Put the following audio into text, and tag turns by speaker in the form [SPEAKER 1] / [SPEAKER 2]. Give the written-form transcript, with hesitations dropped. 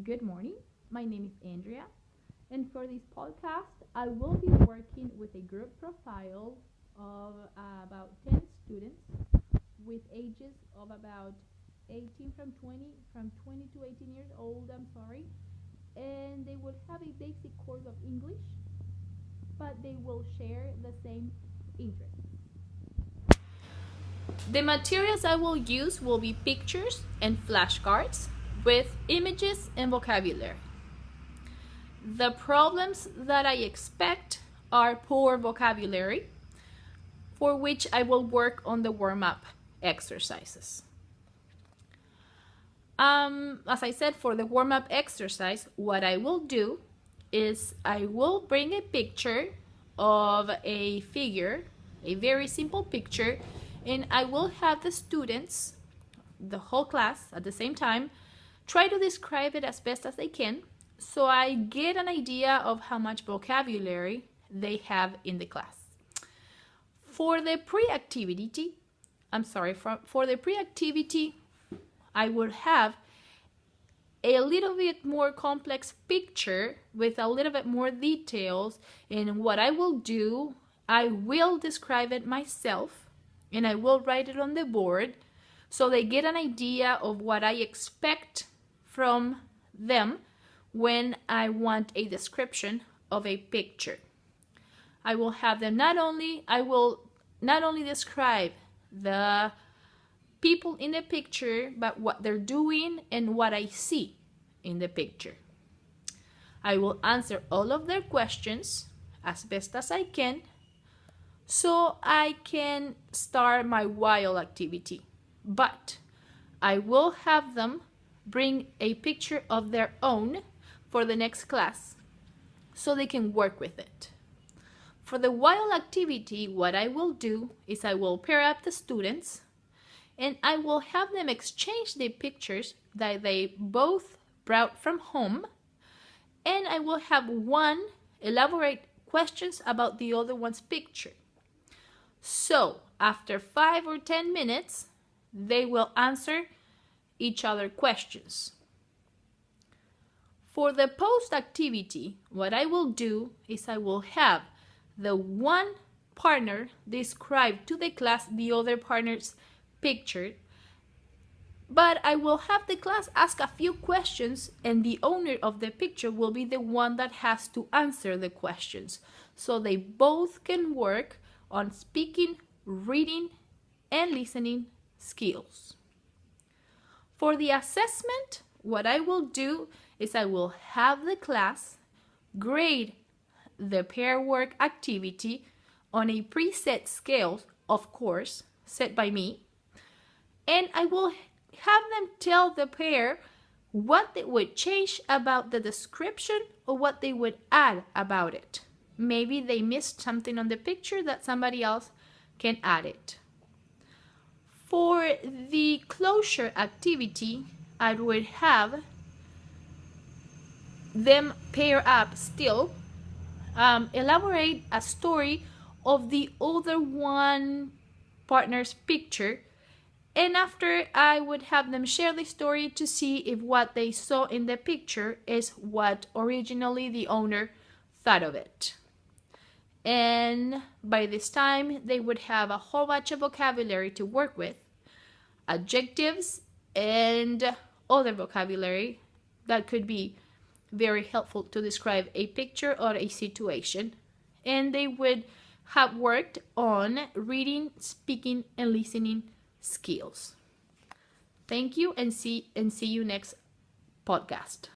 [SPEAKER 1] Good morning. My name is Andrea, and for this podcast, I will be working with a group profile of about 10 students with ages of about 18 from 20 to 18 years old, I'm sorry, and they will have a basic course of English, but they will share the same interests. The materials I will use will be pictures and flashcards with images and vocabulary. The problems that I expect are poor vocabulary, for which I will work on the warm-up exercises. As I said, for the warm-up exercise, what I will do is I will bring a picture of a figure, a very simple picture, and I will have the students, the whole class at the same time, try to describe it as best as they can, so I get an idea of how much vocabulary they have in the class. For the pre-activity, I would have a little bit more complex picture with a little bit more details, and what I will do, I will describe it myself and I will write it on the board so they get an idea of what I expect from them when I want a description of a picture. I will not only describe the people in the picture, but what they're doing and what I see in the picture. I will answer all of their questions as best as I can so I can start my while activity. But I will have them bring a picture of their own for the next class so they can work with it. For the while activity, what I will do is I will pair up the students and I will have them exchange the pictures that they both brought from home, and I will have one elaborate questions about the other one's picture. So after 5 or 10 minutes, they will answer each other questions. For the post activity, what I will do is I will have the one partner describe to the class the other partner's picture, but I will have the class ask a few questions and the owner of the picture will be the one that has to answer the questions, so they both can work on speaking, reading, and listening skills. For the assessment, what I will do is I will have the class grade the pair work activity on a preset scale, of course, set by me, and I will have them tell the pair what they would change about the description or what they would add about it. Maybe they missed something on the picture that somebody else can add it. For the closure activity, I would have them pair up still, elaborate a story of the other one partner's picture, and after I would have them share the story to see if what they saw in the picture is what originally the owner thought of it. And by this time, they would have a whole bunch of vocabulary to work with, adjectives and other vocabulary that could be very helpful to describe a picture or a situation. And they would have worked on reading, speaking, and listening skills. Thank you, and see you next podcast.